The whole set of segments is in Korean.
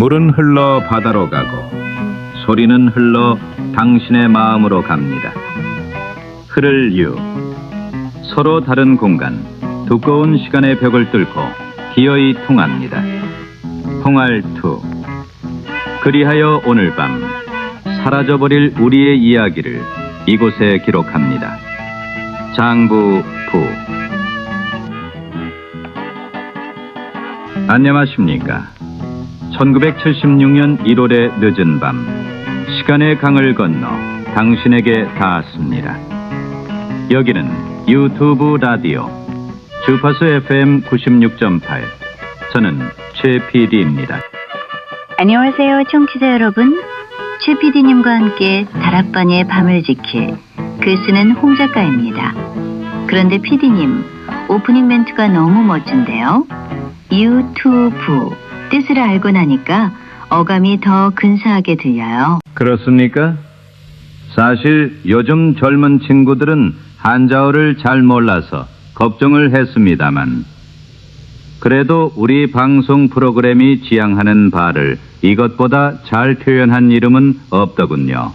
물은 흘러 바다로 가고 소리는 흘러 당신의 마음으로 갑니다. 흐를 유 서로 다른 공간, 두꺼운 시간의 벽을 뚫고 기어이 통합니다. 통할투 그리하여 오늘 밤 사라져버릴 우리의 이야기를 이곳에 기록합니다. 장부 부 안녕하십니까. 1976년 1월의 늦은 밤 시간의 강을 건너 당신에게 닿았습니다. 여기는 유튜브 라디오 주파수 FM 96.8 저는 최 PD입니다. 안녕하세요 청취자 여러분. 최 PD님과 함께 다락방의 밤을 지킬 글쓰는 홍 작가입니다. 그런데 PD님 오프닝 멘트가 너무 멋진데요. 유튜브 뜻을 알고 나니까 어감이 더 근사하게 들려요. 그렇습니까? 사실 요즘 젊은 친구들은 한자어를 잘 몰라서 걱정을 했습니다만 그래도 우리 방송 프로그램이 지향하는 바를 이것보다 잘 표현한 이름은 없더군요.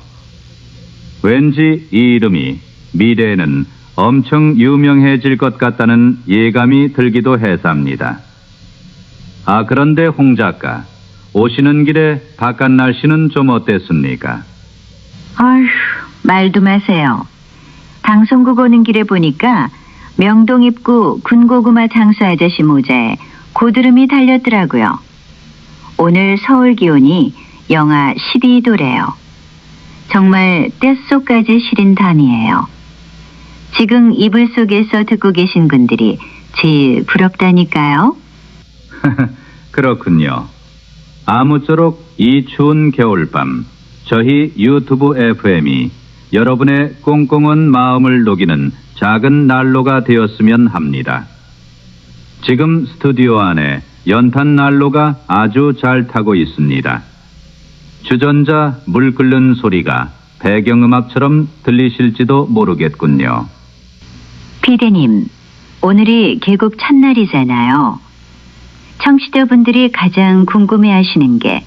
왠지 이 이름이 미래에는 엄청 유명해질 것 같다는 예감이 들기도 해서입니다. 그런데 홍 작가, 오시는 길에 바깥 날씨는 좀 어땠습니까? 아휴, 말도 마세요. 방송국 오는 길에 보니까 명동 입구 군고구마 장수 아저씨 모자에 고드름이 달렸더라고요. 오늘 서울 기온이 영하 12도래요. 정말 뼛속까지 시린 담이에요. 지금 이불 속에서 듣고 계신 분들이 제일 부럽다니까요. 그렇군요. 아무쪼록 이 추운 겨울밤 저희 유튜브 FM이 여러분의 꽁꽁한 마음을 녹이는 작은 난로가 되었으면 합니다. 지금 스튜디오 안에 연탄 난로가 아주 잘 타고 있습니다. 주전자 물 끓는 소리가 배경음악처럼 들리실지도 모르겠군요. 피디님, 오늘이 개국 첫날이잖아요. 청취자분들이 가장 궁금해하시는 게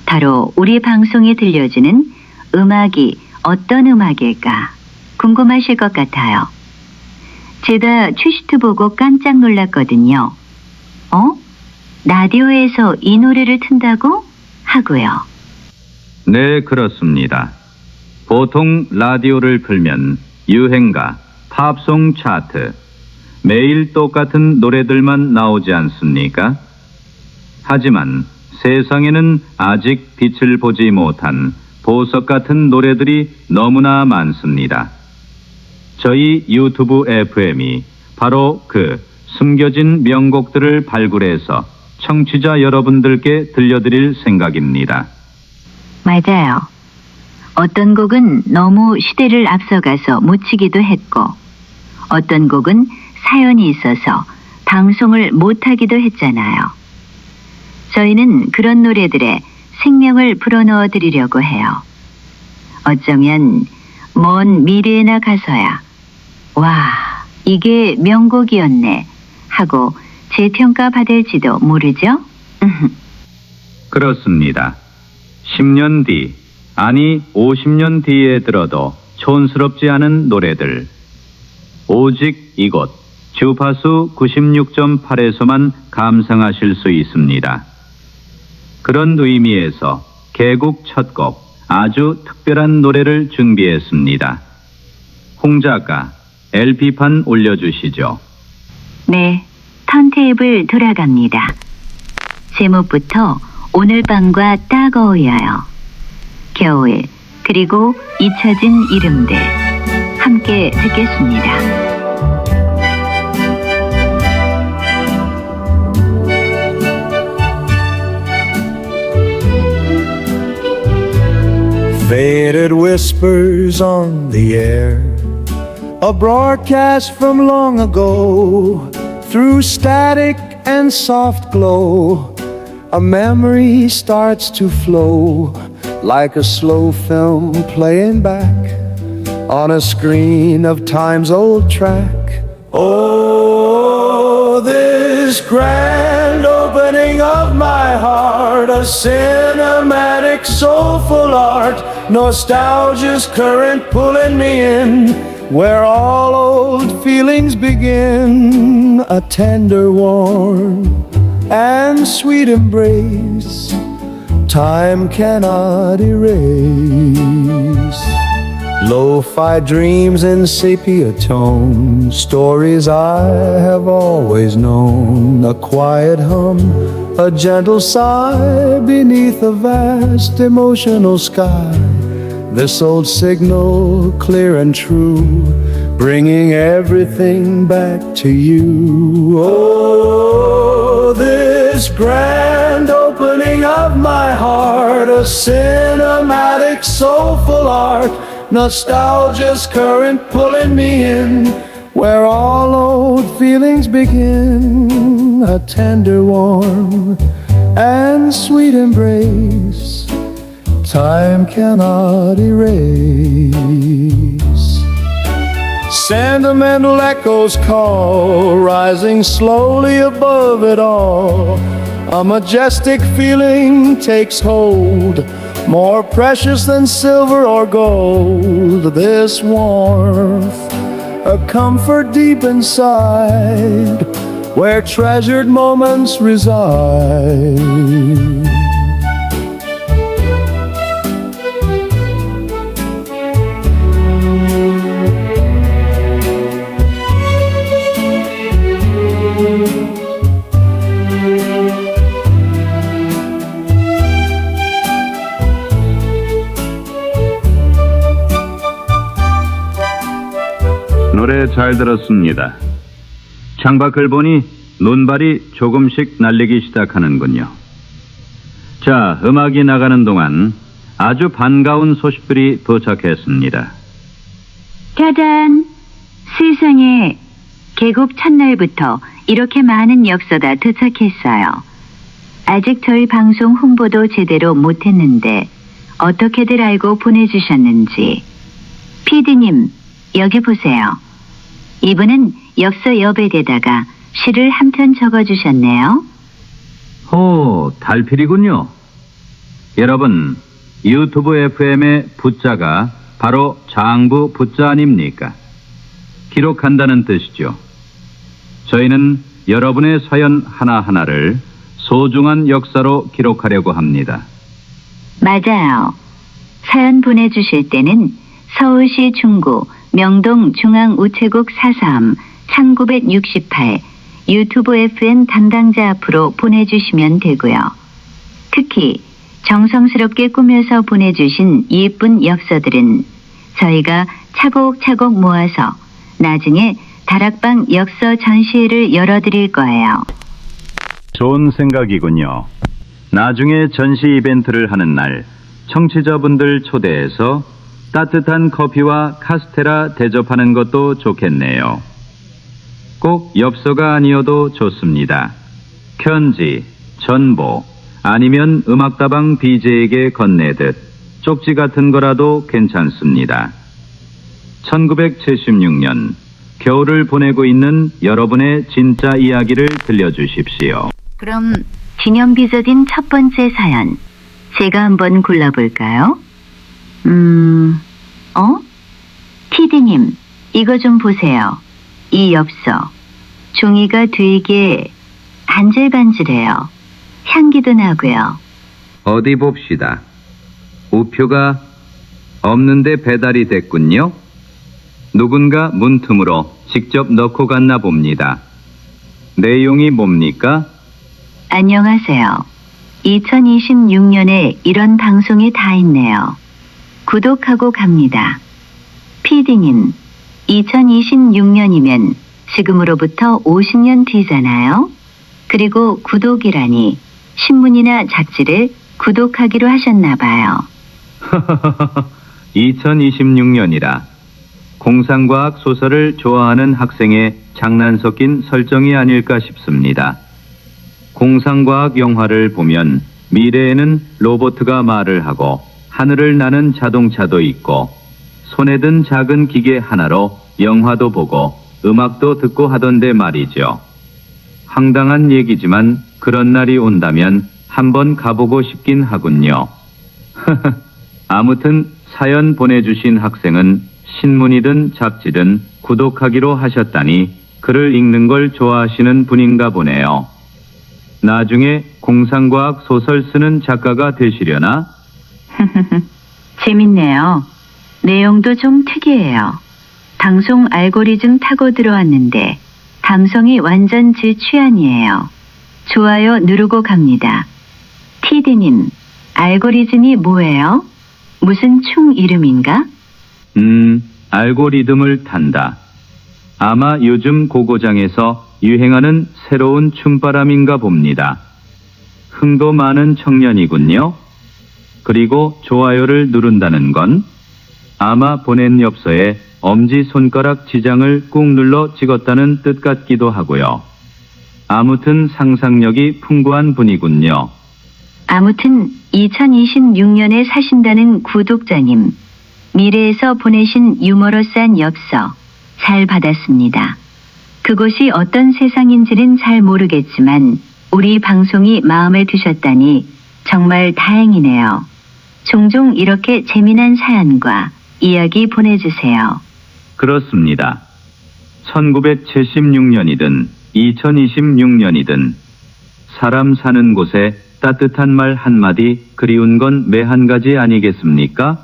바로 우리 방송에 들려주는 음악이 어떤 음악일까 궁금하실 것 같아요. 제가 큐시트 보고 깜짝 놀랐거든요. 라디오에서 이 노래를 튼다고? 하고요. 네, 그렇습니다. 보통 라디오를 틀면 유행가, 팝송 차트, 매일 똑같은 노래들만 나오지 않습니까? 하지만 세상에는 아직 빛을 보지 못한 보석 같은 노래들이 너무나 많습니다. 저희 유튜브 FM이 바로 그 숨겨진 명곡들을 발굴해서 청취자 여러분들께 들려드릴 생각입니다. 맞아요. 어떤 곡은 너무 시대를 앞서가서 묻히기도 했고 어떤 곡은 사연이 있어서 방송을 못하기도 했잖아요. 저희는 그런 노래들에 생명을 불어넣어 드리려고 해요. 어쩌면 먼 미래에나 가서야 와, 이게 명곡이었네 하고 재평가 받을지도 모르죠? 그렇습니다. 10년 뒤, 아니 50년 뒤에 들어도 촌스럽지 않은 노래들. 오직 이곳 주파수 96.8에서만 감상하실 수 있습니다. 그런 의미에서 개국 첫 곡 아주 특별한 노래를 준비했습니다. 홍 작가, LP판 올려주시죠. 네, 턴테이블 돌아갑니다. 제목부터 오늘 밤과 딱 어울려요. 겨울, 그리고 잊혀진 이름들 함께 듣겠습니다. Faded whispers on the air, a broadcast from long ago. Through static and soft glow, a memory starts to flow like a slow film playing back on a screen of time's old track. Oh, this this grand opening of my heart, a cinematic soulful art, nostalgia's current pulling me in, where all old feelings begin, a tender, warm, and sweet embrace time cannot erase. Lo-fi dreams in sepia tone, stories I have always known, a quiet hum, a gentle sigh beneath a vast emotional sky. This old signal, clear and true, bringing everything back to you. Oh, this grand opening of my heart, a cinematic soulful art, nostalgia's current pulling me in, where all old feelings begin, a tender, warm, and sweet embrace time cannot erase. Sentimental echoes call, rising slowly above it all. A majestic feeling takes hold, more precious than silver or gold. This warmth, a comfort deep inside, where treasured moments reside. 노래 잘 들었습니다. 창밖을 보니 눈발이 조금씩 날리기 시작하는군요. 자, 음악이 나가는 동안 아주 반가운 소식들이 도착했습니다. 짜잔! 세상에, 개국 첫날부터 이렇게 많은 엽서가 도착했어요. 아직 저희 방송 홍보도 제대로 못했는데 어떻게들 알고 보내주셨는지. PD님, 여기 보세요. 이분은 엽서 옆에다가 시를 한 편 적어주셨네요. 오, 달필이군요. 여러분, 유튜브 FM의 부자가 바로 장부 부자 아닙니까? 기록한다는 뜻이죠. 저희는 여러분의 사연 하나하나를 소중한 역사로 기록하려고 합니다. 맞아요. 사연 보내주실 때는 서울시 중구 명동 중앙우체국 43 1968 유튜브 FM 담당자 앞으로 보내주시면 되고요. 특히 정성스럽게 꾸며서 보내주신 예쁜 엽서들은 저희가 차곡차곡 모아서 나중에 다락방 엽서 전시회를 열어드릴 거예요. 좋은 생각이군요. 나중에 전시 이벤트를 하는 날 청취자분들 초대해서 따뜻한 커피와 카스테라 대접하는 것도 좋겠네요. 꼭 엽서가 아니어도 좋습니다. 편지, 전보, 아니면 음악다방 BJ에게 건네듯 쪽지 같은 거라도 괜찮습니다. 1976년 겨울을 보내고 있는 여러분의 진짜 이야기를 들려주십시오. 그럼 기념비적인 첫 번째 사연 제가 한번 골라볼까요? TD님, 이거 좀 보세요. 이 엽서. 종이가 되게 반질반질해요. 향기도 나고요. 어디 봅시다. 우표가 없는데 배달이 됐군요. 누군가 문틈으로 직접 넣고 갔나 봅니다. 내용이 뭡니까? 안녕하세요. 2026년에 이런 방송이 다 있네요. 구독하고 갑니다. PD님, 2026년이면 지금으로부터 50년 뒤잖아요. 그리고 구독이라니 신문이나 잡지를 구독하기로 하셨나 봐요. 2026년이라 공상과학 소설을 좋아하는 학생의 장난 섞인 설정이 아닐까 싶습니다. 공상과학 영화를 보면 미래에는 로봇가 말을 하고 하늘을 나는 자동차도 있고 손에 든 작은 기계 하나로 영화도 보고 음악도 듣고 하던데 말이죠. 황당한 얘기지만 그런 날이 온다면 한번 가보고 싶긴 하군요. 아무튼 사연 보내주신 학생은 신문이든 잡지든 구독하기로 하셨다니 글을 읽는 걸 좋아하시는 분인가 보네요. 나중에 공상과학 소설 쓰는 작가가 되시려나? 재밌네요. 내용도 좀 특이해요. 방송 알고리즘 타고 들어왔는데 감성이 완전 제 취향이에요. 좋아요 누르고 갑니다. TD님, 알고리즘이 뭐예요? 무슨 충 이름인가? 알고리즘을 탄다. 아마 요즘 고고장에서 유행하는 새로운 춤바람인가 봅니다. 흥도 많은 청년이군요. 그리고 좋아요를 누른다는 건 아마 보낸 엽서에 엄지손가락 지장을 꾹 눌러 찍었다는 뜻 같기도 하고요. 아무튼 상상력이 풍부한 분이군요. 아무튼 2026년에 사신다는 구독자님, 미래에서 보내신 유머러스한 엽서 잘 받았습니다. 그곳이 어떤 세상인지는 잘 모르겠지만 우리 방송이 마음에 드셨다니 정말 다행이네요. 종종 이렇게 재미난 사연과 이야기 보내주세요. 그렇습니다. 1976년이든 2026년이든 사람 사는 곳에 따뜻한 말 한마디 그리운 건 매 한 가지 아니겠습니까?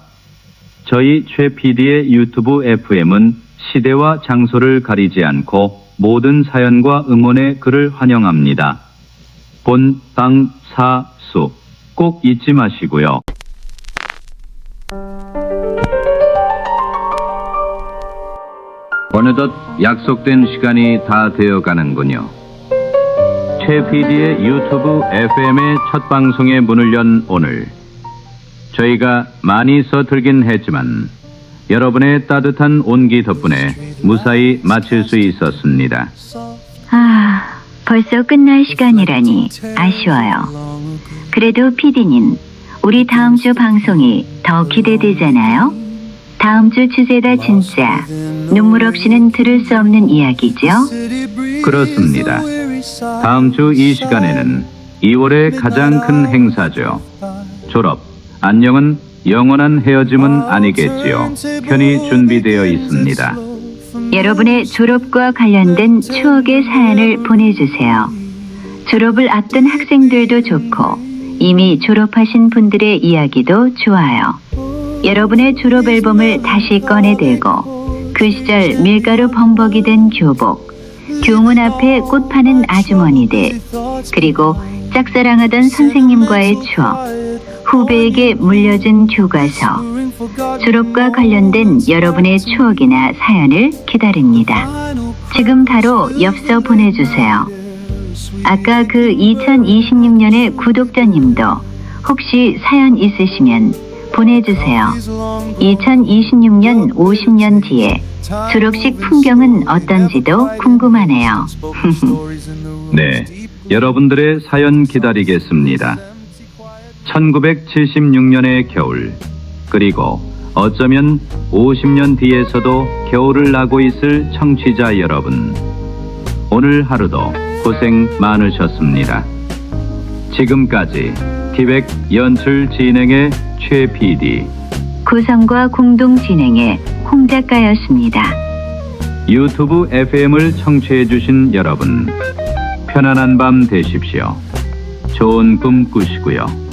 저희 최 PD의 유튜브 FM은 시대와 장소를 가리지 않고 모든 사연과 응원의 글을 환영합니다. 본, 방, 사, 수 꼭 잊지 마시고요. 어느덧 약속된 시간이 다 되어가는군요. 최 PD의 유튜브 FM의 첫 방송에 문을 연 오늘, 저희가 많이 서툴긴 했지만 여러분의 따뜻한 온기 덕분에 무사히 마칠 수 있었습니다. 벌써 끝날 시간이라니 아쉬워요. 그래도 PD님, 우리 다음 주 방송이 더 기대되잖아요? 다음 주 주제가 진짜 눈물 없이는 들을 수 없는 이야기죠? 그렇습니다. 다음 주 이 시간에는 2월의 가장 큰 행사죠. 졸업, 안녕은 영원한 헤어짐은 아니겠지요. 편히 준비되어 있습니다. 여러분의 졸업과 관련된 추억의 사연을 보내주세요. 졸업을 앞둔 학생들도 좋고 이미 졸업하신 분들의 이야기도 좋아요. 여러분의 졸업 앨범을 다시 꺼내들고 그 시절 밀가루 범벅이 된 교복, 교문 앞에 꽃 파는 아주머니들, 그리고 짝사랑하던 선생님과의 추억, 후배에게 물려준 교과서, 졸업과 관련된 여러분의 추억이나 사연을 기다립니다. 지금 바로 엽서 보내주세요. 아까 그 2026년의 구독자님도 혹시 사연 있으시면 보내주세요. 2026년 50년 뒤에 졸업식 풍경은 어떤지도 궁금하네요. 네, 여러분들의 사연 기다리겠습니다. 1976년의 겨울, 그리고 어쩌면 50년 뒤에서도 겨울을 나고 있을 청취자 여러분, 오늘 하루도 고생 많으셨습니다. 지금까지 기획 연출 진행의 최 PD, 구성과 공동 진행의 홍 작가였습니다. 유튜브 FM을 청취해 주신 여러분, 편안한 밤 되십시오. 좋은 꿈 꾸시고요.